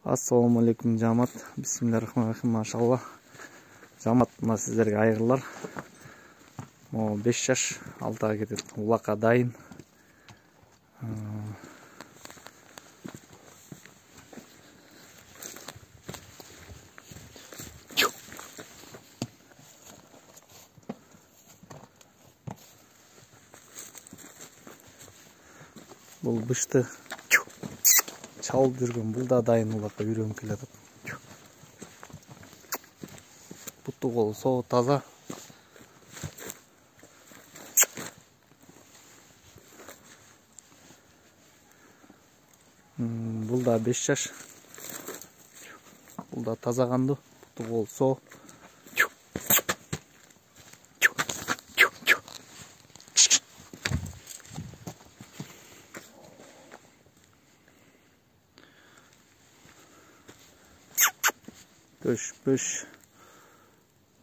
Assalamu alaikum жамат. Бисмиллахиррахманиррахим. Машалла. Жамат, мына сіздерге айғырлар. 5 жаш, 6-ға кетеді. Улаққа дайын. Бұл бышты чалып жүрген, бұл да дайын улаққа үйреніп келеді. Бұты қолы соғы таза. Бұл да 5 жаш. Бұл да таза қанды. Бұты қолы соғы. Пөш.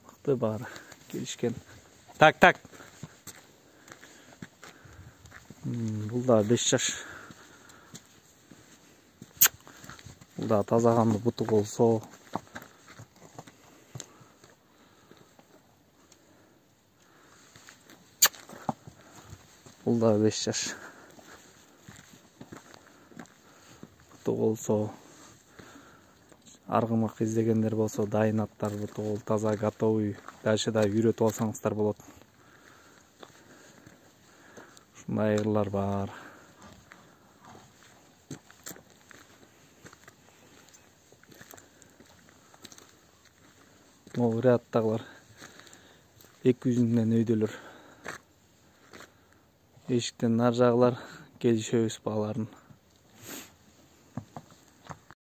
Мықты бар. Келішкен. Так. Бұл да 5 жаш. Бұл да таза қанды, бұты қолы соғы. Бұл да 5 жаш. Бұты қолы соғы. Арғымақ іздегендер болса дайын аттар, бұты қолы таза, готовый. Дальше да үйретіп алсаңыздар болады. Шундай айғырлар бар. Ол рядтағылар 200-ден өйделер. Ешіктен нар жағылар, келіші өз бағаларын.